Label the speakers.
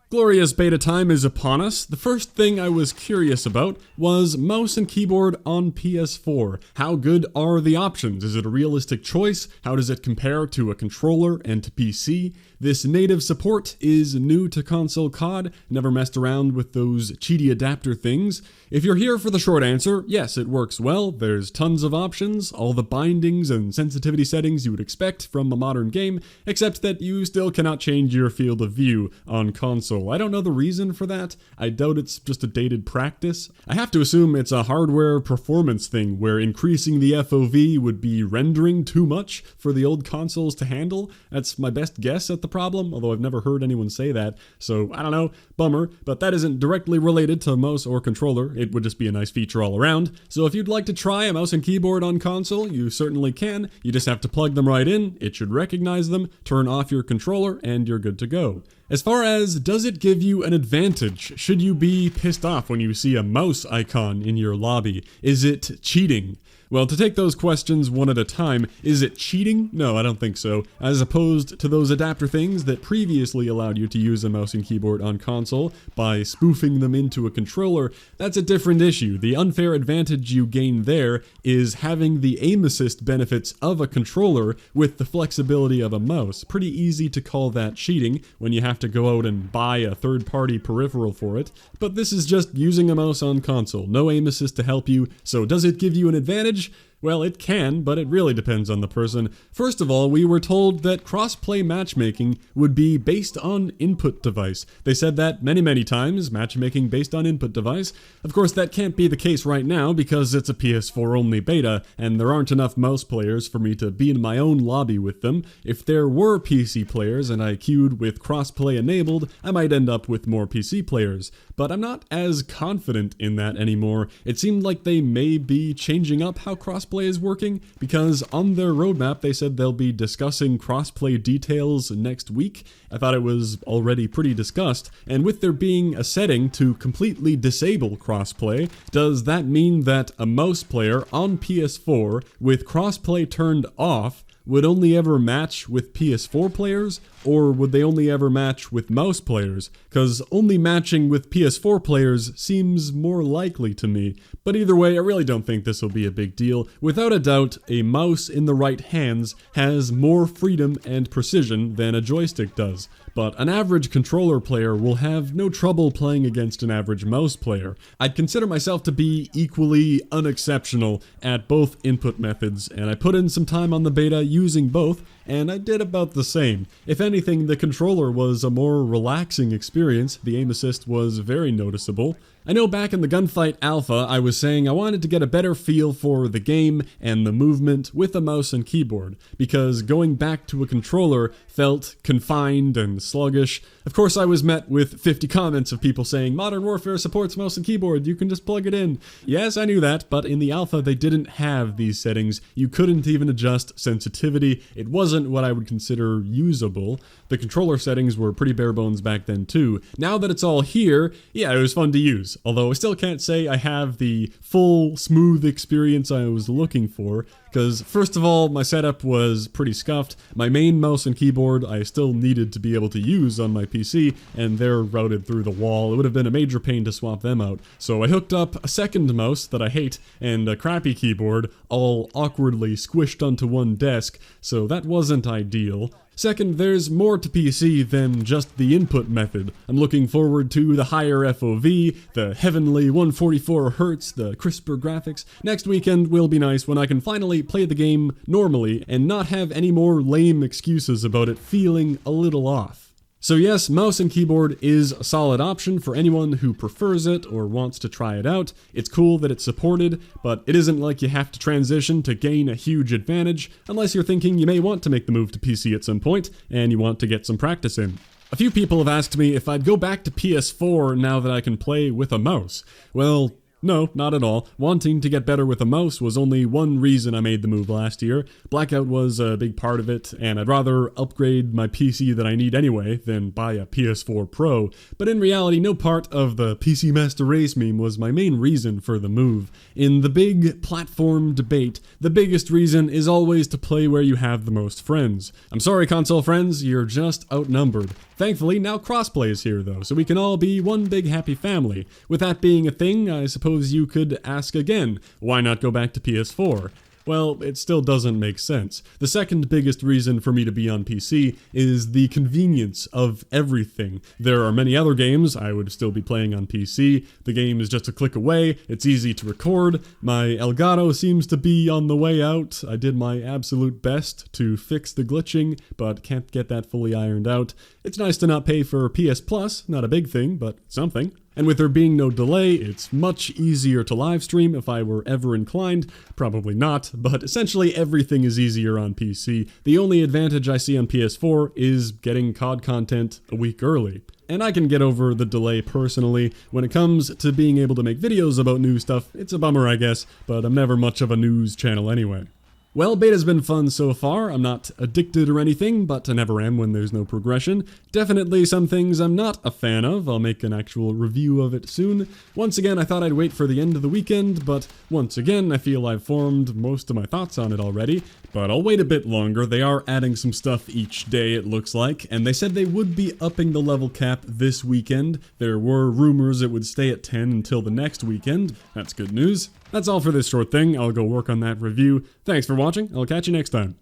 Speaker 1: Glorious beta time is upon us. The first thing I was curious about was mouse and keyboard on PS4. How good are the options? Is it a realistic choice? How does it compare to a controller and to PC? This native support is new to console COD, never messed around with those cheaty adapter things. If you're here for the short answer, yes, it works well. There's tons of options, all the bindings and sensitivity settings you would expect from a modern game, except that you still cannot change your field of view on console. I don't know the reason for that. I doubt it's just a dated practice. I have to assume it's a hardware performance thing where increasing the FOV would be rendering too much for the old consoles to handle. That's my best guess at the problem, although I've never heard anyone say that. So, I don't know, bummer, but that isn't directly related to mouse or controller. It would just be a nice feature all around. So if you'd like to try a mouse and keyboard on console, you certainly can. You just have to plug them right in, it should recognize them, turn off your controller, and you're good to go. As far as, does it give you an advantage? Should you be pissed off when you see a mouse icon in your lobby? Is it cheating? Well, to take those questions one at a time, is it cheating? No, I don't think so. As opposed to those adapter things that previously allowed you to use a mouse and keyboard on console by spoofing them into a controller, that's a different issue. The unfair advantage you gain there is having the aim assist benefits of a controller with the flexibility of a mouse. Pretty easy to call that cheating when you have to go out and buy a third-party peripheral for it, but this is just using a mouse on console. No aim assist to help you, so does it give you an advantage? Well, it can, but it really depends on the person. First of all, we were told that cross-play matchmaking would be based on input device. They said that many times, matchmaking based on input device. Of course, that can't be the case right now because it's a PS4 only beta, and there aren't enough mouse players for me to be in my own lobby with them. If there were PC players and I queued with cross-play enabled, I might end up with more PC players. But I'm not as confident in that anymore. It seemed like they may be changing up how crossplay is working, because on their roadmap they said they'll be discussing crossplay details next week. I thought it was already pretty discussed, and with there being a setting to completely disable crossplay, does that mean that a mouse player on PS4 with crossplay turned off would only ever match with PS4 players, or would they only ever match with mouse players? Because only matching with PS4 players seems more likely to me. But either way, I really don't think this will be a big deal. Without a doubt, a mouse in the right hands has more freedom and precision than a joystick does. But an average controller player will have no trouble playing against an average mouse player. I'd consider myself to be equally unexceptional at both input methods, and I put in some time on the beta using both, and I did about the same. If anything, the controller was a more relaxing experience. The aim assist was very noticeable. I know back in the Gunfight Alpha, I was saying I wanted to get a better feel for the game and the movement with a mouse and keyboard, because going back to a controller felt confined and sluggish. Of course, I was met with 50 comments of people saying, Modern Warfare supports mouse and keyboard, you can just plug it in. Yes, I knew that, but in the alpha they didn't have these settings. You couldn't even adjust sensitivity. It wasn't what I would consider usable. The controller settings were pretty bare bones back then too. Now that it's all here, yeah, it was fun to use. Although I still can't say I have the full, smooth experience I was looking for, because first of all, my setup was pretty scuffed. My main mouse and keyboard I still needed to be able to use on my PC, and they're routed through the wall. It would have been a major pain to swap them out. So I hooked up a second mouse that I hate, and a crappy keyboard, all awkwardly squished onto one desk, so that wasn't ideal. Second, there's more to PC than just the input method. I'm looking forward to the higher FOV, the heavenly 144 Hz, the crisper graphics. Next weekend will be nice when I can finally play the game normally and not have any more lame excuses about it feeling a little off. So yes, mouse and keyboard is a solid option for anyone who prefers it or wants to try it out. It's cool that it's supported, but it isn't like you have to transition to gain a huge advantage, unless you're thinking you may want to make the move to PC at some point, and you want to get some practice in. A few people have asked me if I'd go back to PS4 now that I can play with a mouse. Well, No, not at all. Wanting to get better with a mouse was only one reason I made the move last year. Blackout was a big part of it, and I'd rather upgrade my PC that I need anyway than buy a PS4 Pro. But in reality, no part of the PC Master Race meme was my main reason for the move. In the big platform debate, the biggest reason is always to play where you have the most friends. I'm sorry, console friends, you're just outnumbered. Thankfully, now crossplay is here though, so we can all be one big happy family. With that being a thing, I suppose you could ask again, why not go back to PS4? Well, it still doesn't make sense. The second biggest reason for me to be on PC is the convenience of everything. There are many other games I would still be playing on PC. The game is just a click away, it's easy to record, my Elgato seems to be on the way out. I did my absolute best to fix the glitching, but can't get that fully ironed out. It's nice to not pay for PS Plus, not a big thing, but something. And with there being no delay, it's much easier to livestream if I were ever inclined. Probably not, but essentially everything is easier on PC. The only advantage I see on PS4 is getting COD content a week early. And I can get over the delay personally. When it comes to being able to make videos about new stuff, it's a bummer I guess, but I'm never much of a news channel anyway. Well, beta's been fun so far. I'm not addicted or anything, but I never am when there's no progression. Definitely some things I'm not a fan of. I'll make an actual review of it soon. Once again, I thought I'd wait for the end of the weekend, but once again, I feel I've formed most of my thoughts on it already. But I'll wait a bit longer. They are adding some stuff each day, it looks like, and they said they would be upping the level cap this weekend. There were rumors it would stay at 10 until the next weekend. That's good news. That's all for this short thing. I'll go work on that review. Thanks for watching. I'll catch you next time.